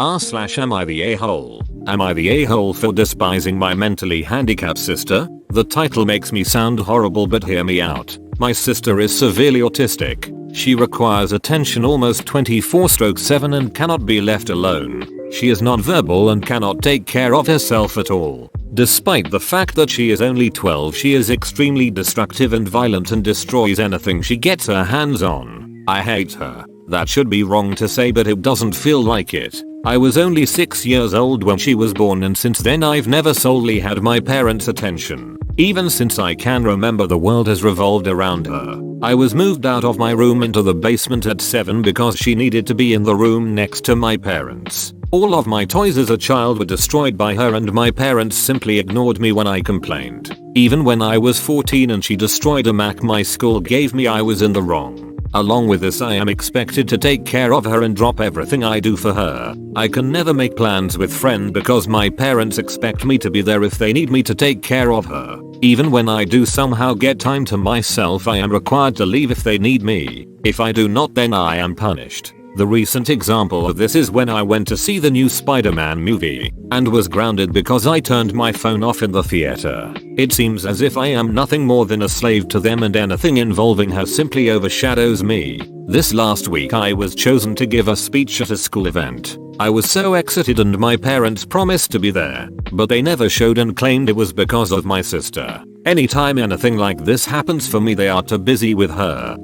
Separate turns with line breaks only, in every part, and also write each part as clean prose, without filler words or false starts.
Am I the a-hole? Am I the a-hole for despising my mentally handicapped sister? The title makes me sound horrible, but hear me out. My sister is severely autistic. She requires attention almost 24/7 and cannot be left alone. She is nonverbal and cannot take care of herself at all. Despite the fact that she is only 12, she is extremely destructive and violent and destroys anything she gets her hands on. I hate her. That should be wrong to say, but it doesn't feel like it. I was only 6 years old when she was born, and since then I've never solely had my parents' attention. Even since I can remember, the world has revolved around her. I was moved out of my room into the basement at 7 because she needed to be in the room next to my parents. All of my toys as a child were destroyed by her, and my parents simply ignored me when I complained. Even when I was 14 and she destroyed a Mac my school gave me, I was in the wrong. Along with this, I am expected to take care of her and drop everything I do for her. I can never make plans with friends because my parents expect me to be there if they need me to take care of her. Even when I do somehow get time to myself, I am required to leave if they need me. If I do not, then I am punished. The recent example of this is when I went to see the new Spider-Man movie and was grounded because I turned my phone off in the theater. It seems as if I am nothing more than a slave to them, and anything involving her simply overshadows me. This last week I was chosen to give a speech at a school event. I was so excited, and my parents promised to be there, but they never showed and claimed it was because of my sister. Anytime anything like this happens for me, they are too busy with her.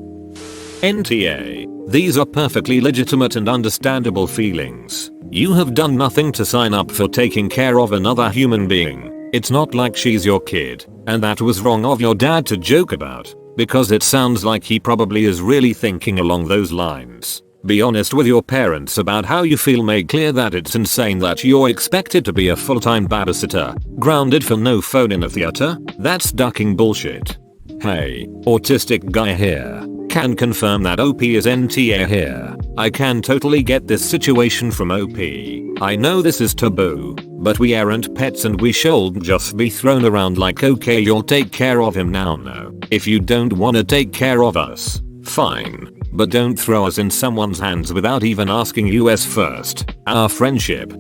NTA. These are perfectly legitimate and understandable feelings. You have done nothing to sign up for taking care of another human being. It's not like she's your kid, and that was wrong of your dad to joke about, because it sounds like he probably is really thinking along those lines. Be honest with your parents about how you feel. Make clear that it's insane that you're expected to be a full-time babysitter, grounded for no phone in a theater. That's ducking bullshit. Hey, autistic guy here. Can confirm that OP is NTA here. I can totally get this situation from OP. I know this is taboo, but we aren't pets and we shouldn't just be thrown around like, okay, you'll take care of him now. No. If you don't wanna take care of us, fine. But don't throw us in someone's hands without even asking us first. Our friendship,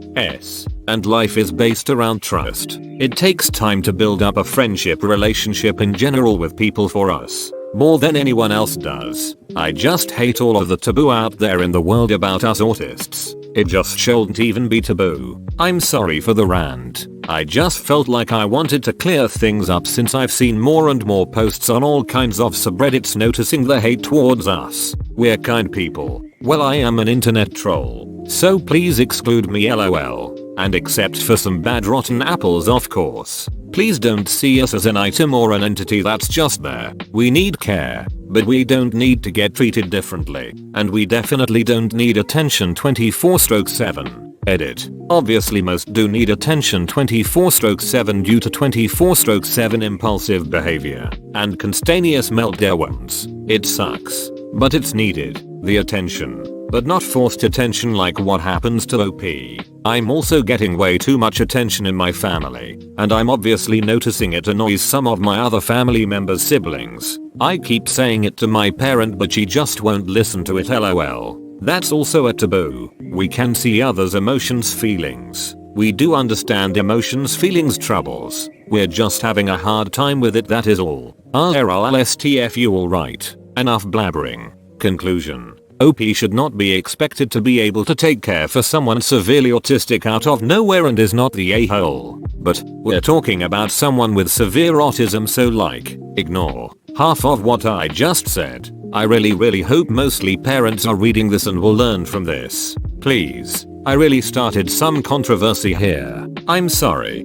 and life is based around trust. It takes time to build up a friendship relationship in general with people, for us. More than anyone else does. I just hate all of the taboo out there in the world about us autists. It just shouldn't even be taboo. I'm sorry for the rant. I just felt like I wanted to clear things up since I've seen more and more posts on all kinds of subreddits noticing the hate towards us. We're kind people. Well, I am an internet troll, so please exclude me, lol. And except for some bad rotten apples, of course. Please don't see us as an item or an entity that's just there. We need care, but we don't need to get treated differently. And we definitely don't need attention 24/7. Edit. Obviously most do need attention 24/7 due to 24/7 impulsive behavior and contagious meltdowns. It sucks, but it's needed. The attention. But not forced attention like what happens to OP. I'm also getting way too much attention in my family, and I'm obviously noticing it annoys some of my other family members' siblings. I keep saying it to my parent, but she just won't listen to it, lol. That's also a taboo. We can see others' emotions, feelings. We do understand emotions, feelings, troubles. We're just having a hard time with it, that is all. RLSTF, you alright. Enough blabbering. Conclusion. OP should not be expected to be able to take care for someone severely autistic out of nowhere and is not the a-hole. But we're talking about someone with severe autism, so like, ignore half of what I just said. I really hope mostly parents are reading this and will learn from this. Please. I really started some controversy here. I'm sorry.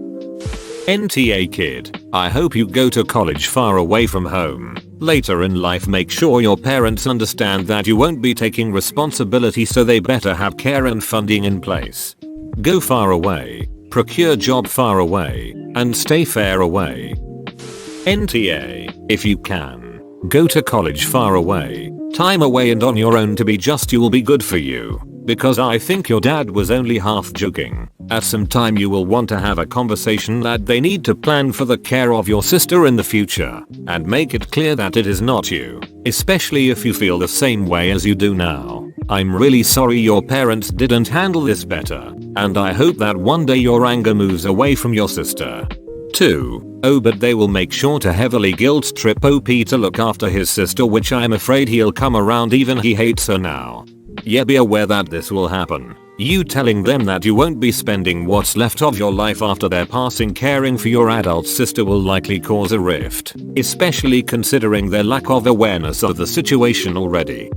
NTA kid. I hope you go to college far away from home. Later in life, make sure your parents understand that you won't be taking responsibility, so they better have care and funding in place. Go far away, procure job far away, and stay far away. NTA. If you can, go to college far away, time away and on your own to be just, you'll be good for you. Because I think your dad was only half joking. At some time you will want to have a conversation that they need to plan for the care of your sister in the future, and make it clear that it is not you, especially if you feel the same way as you do now. I'm really sorry your parents didn't handle this better, and I hope that one day your anger moves away from your sister. 2. Oh, but they will make sure to heavily guilt trip OP to look after his sister, which I'm afraid he'll come around even he hates her now. Yeah, be aware that this will happen. You telling them that you won't be spending what's left of your life after their passing caring for your adult sister will likely cause a rift, especially considering their lack of awareness of the situation already.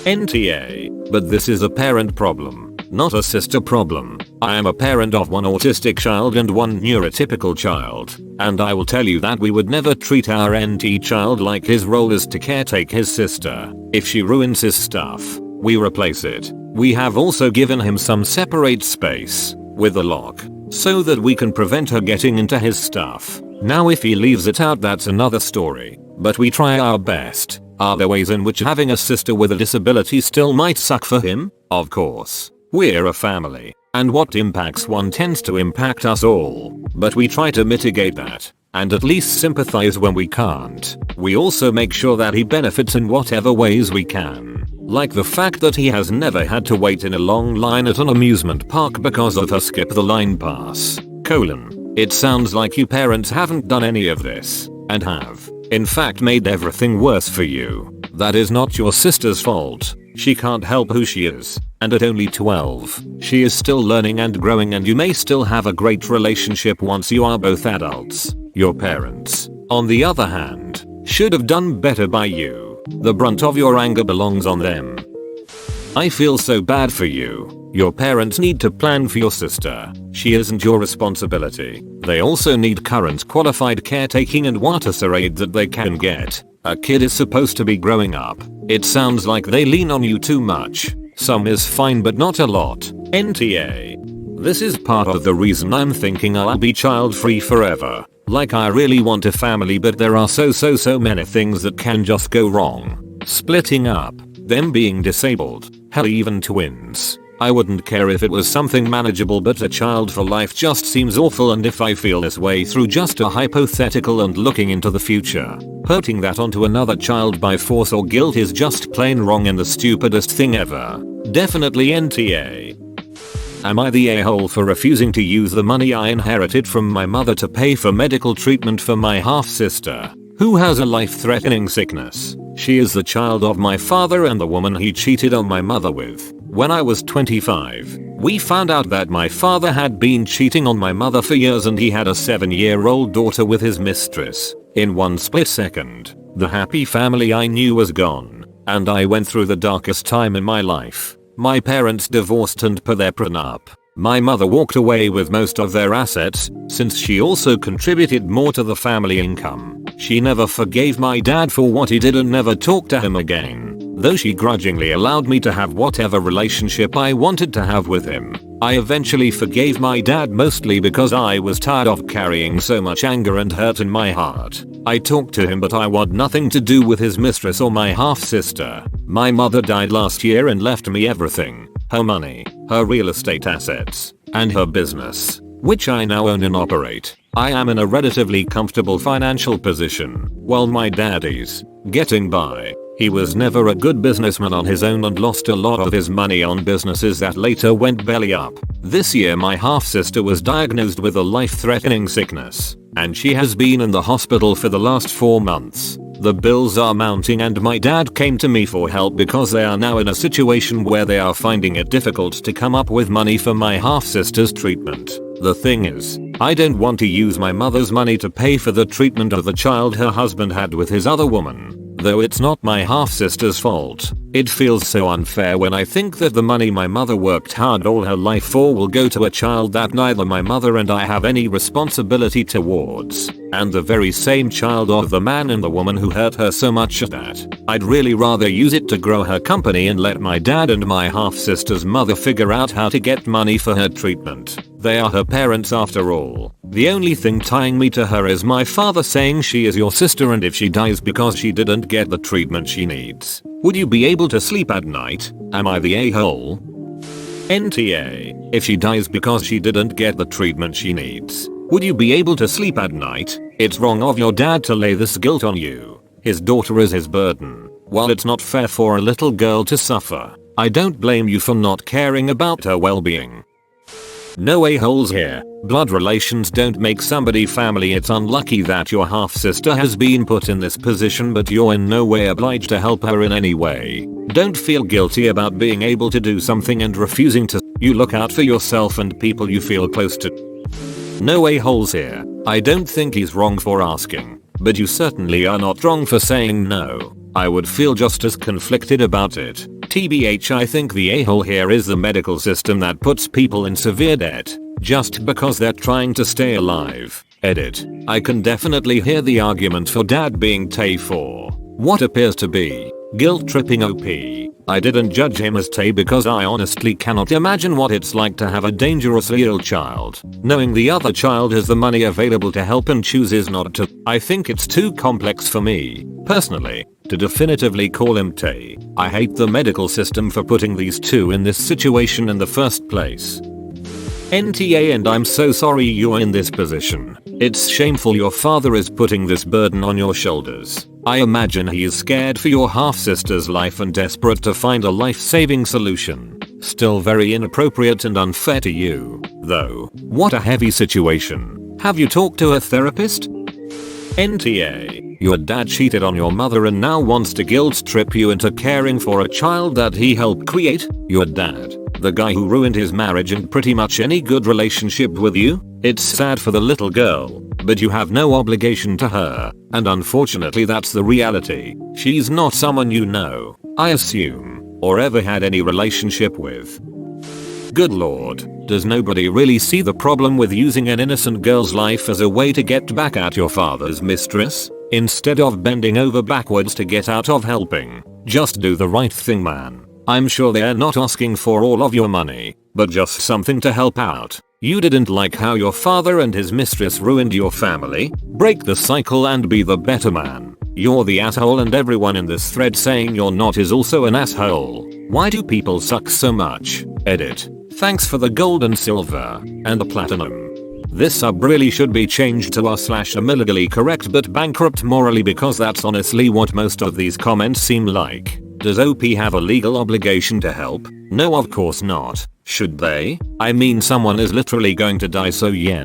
NTA, but this is a parent problem, not a sister problem. I am a parent of one autistic child and one neurotypical child, and I will tell you that we would never treat our NT child like his role is to caretake his sister. If she ruins his stuff, we replace it. We have also given him some separate space, with a lock, so that we can prevent her getting into his stuff. Now if he leaves it out, that's another story, but we try our best. Are there ways in which having a sister with a disability still might suck for him? Of course. We're a family, and what impacts one tends to impact us all, but we try to mitigate that, and at least sympathize when we can't. We also make sure that he benefits in whatever ways we can. Like the fact that he has never had to wait in a long line at an amusement park because of her skip the line pass. It sounds like you parents haven't done any of this, and have, in fact, made everything worse for you. That is not your sister's fault. She can't help who she is, and at only 12, she is still learning and growing, and you may still have a great relationship once you are both adults. Your parents, on the other hand, should have done better by you. The brunt of your anger belongs on them. I feel so bad for you. Your parents need to plan for your sister. She isn't your responsibility. They also need current qualified caretaking and whatever aid that they can get. A kid is supposed to be growing up. It sounds like they lean on you too much. Some is fine but not a lot. NTA. This is part of the reason I'm thinking I'll be child free forever. Like I really want a family, but there are so many things that can just go wrong. Splitting up, them being disabled, hell even twins. I wouldn't care if it was something manageable, but a child for life just seems awful, and if I feel this way through just a hypothetical and looking into the future, putting that onto another child by force or guilt is just plain wrong and the stupidest thing ever. Definitely NTA. Am I the a-hole for refusing to use the money I inherited from my mother to pay for medical treatment for my half-sister, who has a life-threatening sickness? She is the child of my father and the woman he cheated on my mother with. When I was 25, we found out that my father had been cheating on my mother for years, and he had a 7-year-old daughter with his mistress. In one split second, the happy family I knew was gone, and I went through the darkest time in my life. My parents divorced, and per their prenup, my mother walked away with most of their assets, since she also contributed more to the family income. She never forgave my dad for what he did and never talked to him again, though she grudgingly allowed me to have whatever relationship I wanted to have with him. I eventually forgave my dad, mostly because I was tired of carrying so much anger and hurt in my heart. I talked to him, but I want nothing to do with his mistress or my half-sister. My mother died last year and left me everything. Her money, her real estate assets, and her business, which I now own and operate. I am in a relatively comfortable financial position, while my daddy's getting by. He was never a good businessman on his own and lost a lot of his money on businesses that later went belly up. This year my half-sister was diagnosed with a life-threatening sickness, and she has been in the hospital for the last 4 months. The bills are mounting, and my dad came to me for help because they are now in a situation where they are finding it difficult to come up with money for my half-sister's treatment. The thing is, I don't want to use my mother's money to pay for the treatment of the child her husband had with his other woman. Though it's not my half-sister's fault, it feels so unfair when I think that the money my mother worked hard all her life for will go to a child that neither my mother and I have any responsibility towards, and the very same child of the man and the woman who hurt her so much that I'd really rather use it to grow her company and let my dad and my half-sister's mother figure out how to get money for her treatment. They are her parents after all. The only thing tying me to her is my father saying she is your sister, and if she dies because she didn't get the treatment she needs, would you be able to sleep at night? Am I the a-hole? NTA. If she dies because she didn't get the treatment she needs, would you be able to sleep at night? It's wrong of your dad to lay this guilt on you. His daughter is his burden. While it's not fair for a little girl to suffer, I don't blame you for not caring about her well-being. No a-holes here. Blood relations don't make somebody family. It's unlucky that your half-sister has been put in this position, but you're in no way obliged to help her in any way. Don't feel guilty about being able to do something and refusing to. You look out for yourself and people you feel close to. No a-holes here. I don't think he's wrong for asking, but you certainly are not wrong for saying no. I would feel just as conflicted about it. TBH, I think the a-hole here is the medical system that puts people in severe debt just because they're trying to stay alive. Edit. I can definitely hear the argument for dad being Tay for what appears to be guilt-tripping OP. I didn't judge him as Tay because I honestly cannot imagine what it's like to have a dangerously ill child, knowing the other child has the money available to help and chooses not to. I think it's too complex for me, personally, to definitively call him Tay. I hate the medical system for putting these two in this situation in the first place. NTA, and I'm so sorry you're in this position. It's shameful your father is putting this burden on your shoulders. I imagine he is scared for your half-sister's life and desperate to find a life-saving solution. Still very inappropriate and unfair to you, though. What a heavy situation. Have you talked to a therapist? NTA. Your dad cheated on your mother and now wants to guilt trip you into caring for a child that he helped create? Your dad, the guy who ruined his marriage and pretty much any good relationship with you? It's sad for the little girl, but you have no obligation to her, and unfortunately that's the reality. She's not someone you know, I assume, or ever had any relationship with. Good lord, does nobody really see the problem with using an innocent girl's life as a way to get back at your father's mistress? Instead of bending over backwards to get out of helping, just do the right thing, man. I'm sure they're not asking for all of your money, but just something to help out. You didn't like how your father and his mistress ruined your family? Break the cycle and be the better man. You're the asshole and everyone in this thread saying you're not is also an asshole. Why do people suck so much? Edit. Thanks for the gold and silver, and the platinum. This sub really should be changed to r/illegally correct but bankrupt morally, because that's honestly what most of these comments seem like. Does OP have a legal obligation to help? No, of course not. Should they? I mean, someone is literally going to die, so yeah.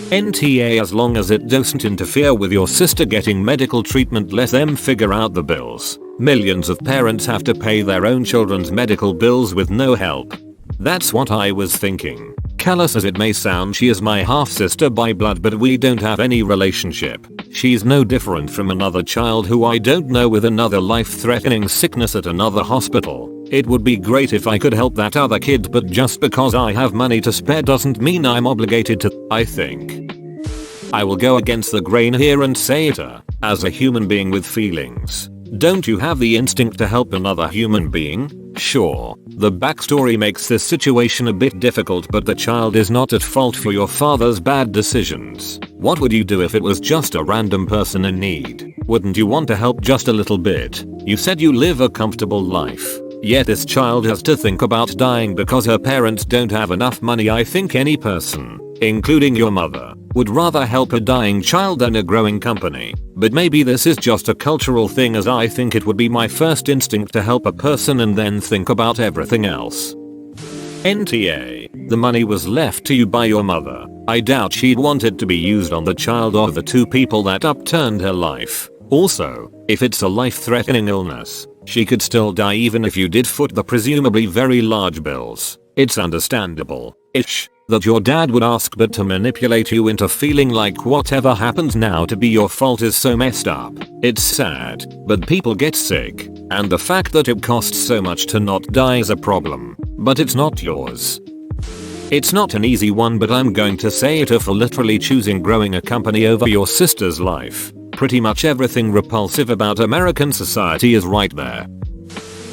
NTA, as long as it doesn't interfere with your sister getting medical treatment, let them figure out the bills. Millions of parents have to pay their own children's medical bills with no help. That's what I was thinking. Callous as it may sound, she is my half-sister by blood, but we don't have any relationship. She's no different from another child who I don't know with another life-threatening sickness at another hospital. It would be great if I could help that other kid, but just because I have money to spare doesn't mean I'm obligated to. I think I will go against the grain here and say it. As a human being with feelings, don't you have the instinct to help another human being? Sure, the backstory makes this situation a bit difficult, but the child is not at fault for your father's bad decisions. What would you do if it was just a random person in need? Wouldn't you want to help just a little bit? You said you live a comfortable life, yet this child has to think about dying because her parents don't have enough money. I think any person, including your mother, would rather help a dying child than a growing company. But maybe this is just a cultural thing, as I think it would be my first instinct to help a person and then think about everything else. NTA. The money was left to you by your mother. I doubt she'd want it to be used on the child or the two people that upturned her life. Also, if it's a life-threatening illness, she could still die even if you did foot the presumably very large bills. It's understandable-ish that your dad would ask, but to manipulate you into feeling like whatever happens now to be your fault is so messed up. It's sad, but people get sick, and the fact that it costs so much to not die is a problem, but it's not yours. It's not an easy one, but I'm going to say it for literally choosing growing a company over your sister's life. Pretty much everything repulsive about American society is right there.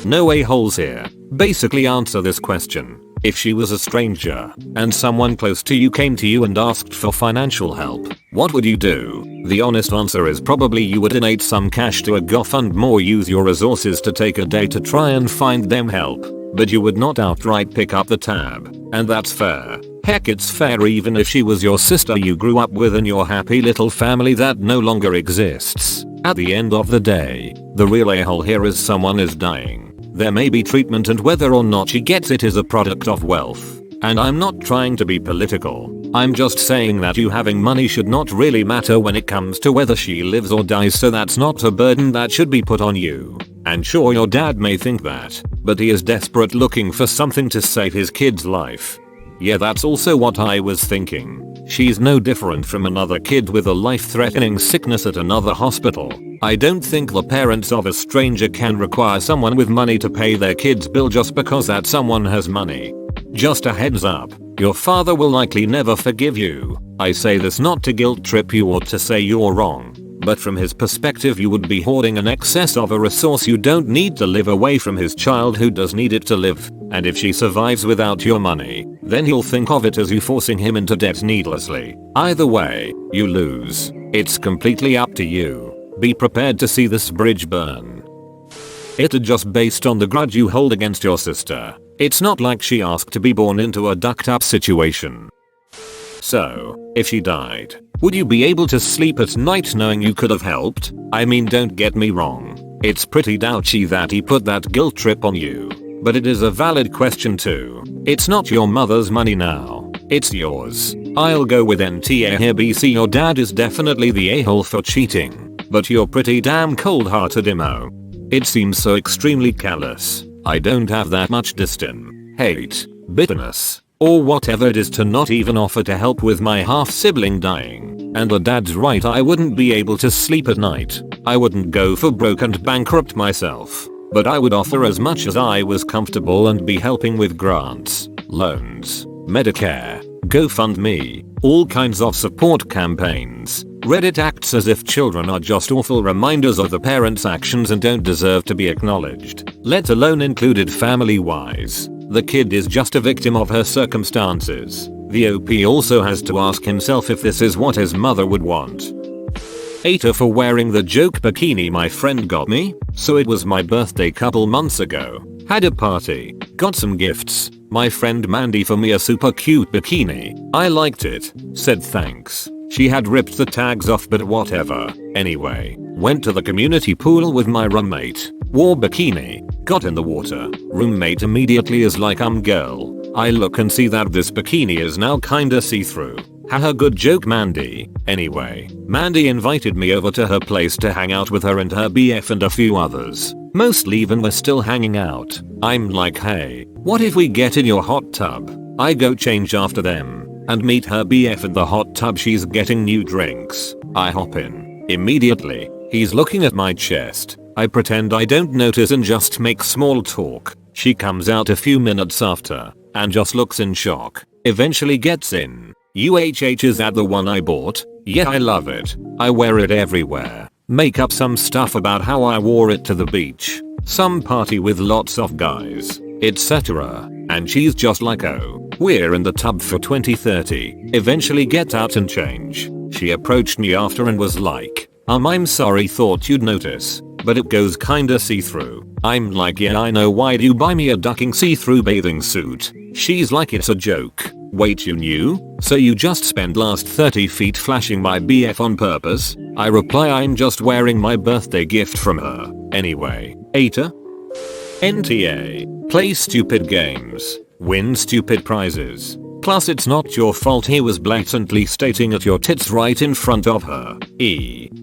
No a-holes here. Basically answer this question. If she was a stranger, and someone close to you came to you and asked for financial help, what would you do? The honest answer is probably you would donate some cash to a GoFundMe or use your resources to take a day to try and find them help. But you would not outright pick up the tab, and that's fair. Heck, it's fair even if she was your sister you grew up with in your happy little family that no longer exists. At the end of the day, the real a-hole here is someone is dying. There may be treatment and whether or not she gets it is a product of wealth. And I'm not trying to be political. I'm just saying that you having money should not really matter when it comes to whether she lives or dies, so that's not a burden that should be put on you. And sure, your dad may think that, but he is desperate looking for something to save his kid's life. Yeah, that's also what I was thinking. She's no different from another kid with a life-threatening sickness at another hospital. I don't think the parents of a stranger can require someone with money to pay their kid's bill just because that someone has money. Just a heads up, your father will likely never forgive you. I say this not to guilt trip you or to say you're wrong, but from his perspective you would be hoarding an excess of a resource you don't need to live away from his child who does need it to live. And if she survives without your money, then he'll think of it as you forcing him into debt needlessly. Either way, you lose. It's completely up to you. Be prepared to see this bridge burn. AITA just based on the grudge you hold against your sister. It's not like she asked to be born into a ducked up situation. So, if she died, would you be able to sleep at night knowing you could have helped? I mean, don't get me wrong. It's pretty doubtful that he put that guilt trip on you. But it is a valid question too. It's not your mother's money now. It's yours. I'll go with NTA here. BC, your dad is definitely the a-hole for cheating. But you're pretty damn cold-hearted, Imo. It seems so extremely callous. I don't have that much disdain, hate, bitterness, or whatever it is to not even offer to help with my half-sibling dying. And the dad's right, I wouldn't be able to sleep at night. I wouldn't go for broke and bankrupt myself. But I would offer as much as I was comfortable and be helping with grants, loans, Medicare, GoFundMe, all kinds of support campaigns. Reddit acts as if children are just awful reminders of the parents' actions and don't deserve to be acknowledged, let alone included family-wise. The kid is just a victim of her circumstances. The OP also has to ask himself if this is what his mother would want. AITA for wearing the joke bikini my friend got me. So it was my birthday couple months ago. Had a party, got some gifts. My friend Mandy for me a super cute bikini. I liked it, said thanks. She had ripped the tags off, but whatever. Anyway, went to the community pool with my roommate. Wore bikini, got in the water. Roommate immediately is like, girl. I look and see that this bikini is now kinda see-through. Haha, good joke, Mandy. Anyway, Mandy invited me over to her place to hang out with her and her BF and a few others. Mostly even were still hanging out. I'm like, hey, what if we get in your hot tub? I go change after them and meet her BF in the hot tub. She's getting new drinks. I hop in. Immediately, he's looking at my chest. I pretend I don't notice and just make small talk. She comes out a few minutes after and just looks in shock. Eventually gets in. UHH, is that the one I bought? Yeah, I love it. I wear it everywhere. Make up some stuff about how I wore it to the beach, some party with lots of guys, etc. And she's just like, oh, we're in the tub for 2030. Eventually get out and change. She approached me after and was like, I'm sorry, thought you'd notice, but it goes kinda see-through. I'm like, yeah, I know, why'd you buy me a ducking see-through bathing suit? She's like, it's a joke. Wait, you knew? So you just spent last 30 feet flashing my BF on purpose? I reply, I'm just wearing my birthday gift from her. Anyway, AITA? NTA. Play stupid games. Win stupid prizes. Plus it's not your fault he was blatantly stating at your tits right in front of her.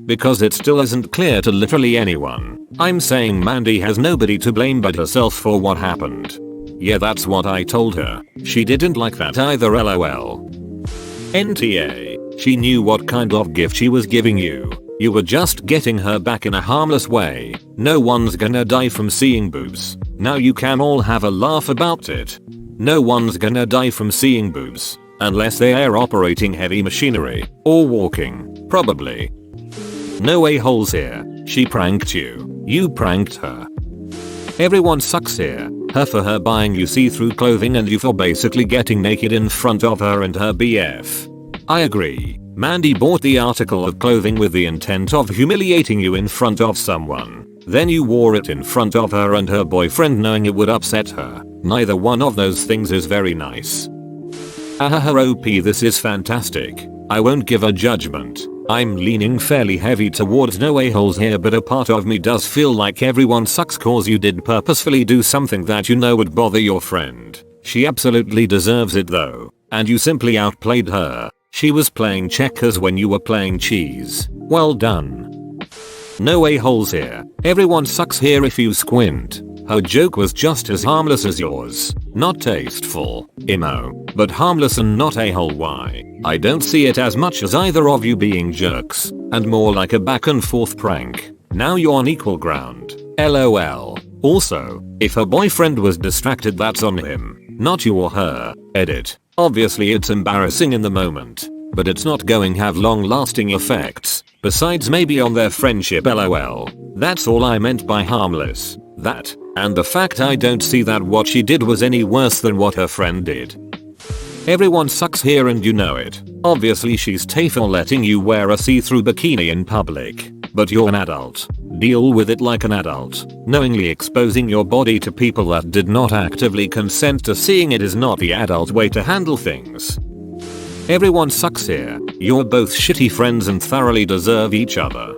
Because it still isn't clear to literally anyone. I'm saying Mandy has nobody to blame but herself for what happened. Yeah, that's what I told her. She didn't like that either, lol. NTA. She knew what kind of gift she was giving you. You were just getting her back in a harmless way. No one's gonna die from seeing boobs. Now you can all have a laugh about it. No one's gonna die from seeing boobs. Unless they are operating heavy machinery. Or walking. Probably. No a-holes here. She pranked you. You pranked her. Everyone sucks here. Her for her buying you see-through clothing and you for basically getting naked in front of her and her BF. I agree. Mandy bought the article of clothing with the intent of humiliating you in front of someone. Then you wore it in front of her and her boyfriend knowing it would upset her. Neither one of those things is very nice. Ahaha, OP, this is fantastic. I won't give a judgment. I'm leaning fairly heavy towards no a-holes here, but a part of me does feel like everyone sucks cause you did purposefully do something that you know would bother your friend. She absolutely deserves it though, and you simply outplayed her. She was playing checkers when you were playing cheese. Well done. No a-holes here. Everyone sucks here if you squint. Her joke was just as harmless as yours. Not tasteful, emo, but harmless and not a-hole. Why? I don't see it as much as either of you being jerks, and more like a back and forth prank. Now you're on equal ground. LOL. Also, if her boyfriend was distracted, that's on him, not you or her. Edit. Obviously it's embarrassing in the moment, but it's not going to have long lasting effects, besides maybe on their friendship. LOL. That's all I meant by harmless. That, and the fact I don't see that what she did was any worse than what her friend did. Everyone sucks here and you know it. Obviously she's tough for letting you wear a see-through bikini in public, but you're an adult. Deal with it like an adult. Knowingly exposing your body to people that did not actively consent to seeing it is not the adult way to handle things. Everyone sucks here. You're both shitty friends and thoroughly deserve each other.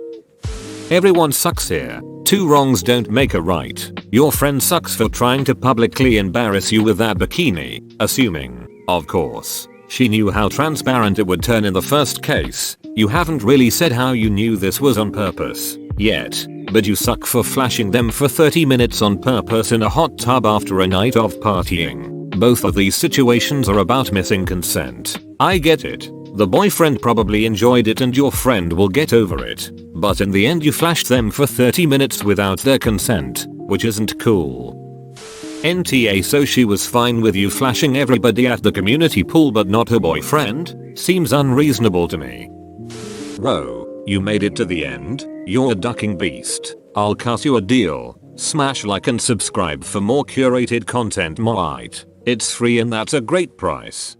Everyone sucks here. Two wrongs don't make a right. Your friend sucks for trying to publicly embarrass you with that bikini, assuming, of course, she knew how transparent it would turn in the first case. You haven't really said how you knew this was on purpose yet, but you suck for flashing them for 30 minutes on purpose in a hot tub after a night of partying. Both of these situations are about missing consent. I get it. The boyfriend probably enjoyed it and your friend will get over it, but in the end you flashed them for 30 minutes without their consent, which isn't cool. NTA. So she was fine with you flashing everybody at the community pool but not her boyfriend? Seems unreasonable to me. Bro, you made it to the end? You're a ducking beast. I'll cut you a deal. Smash like and subscribe for more curated content. It's free and that's a great price.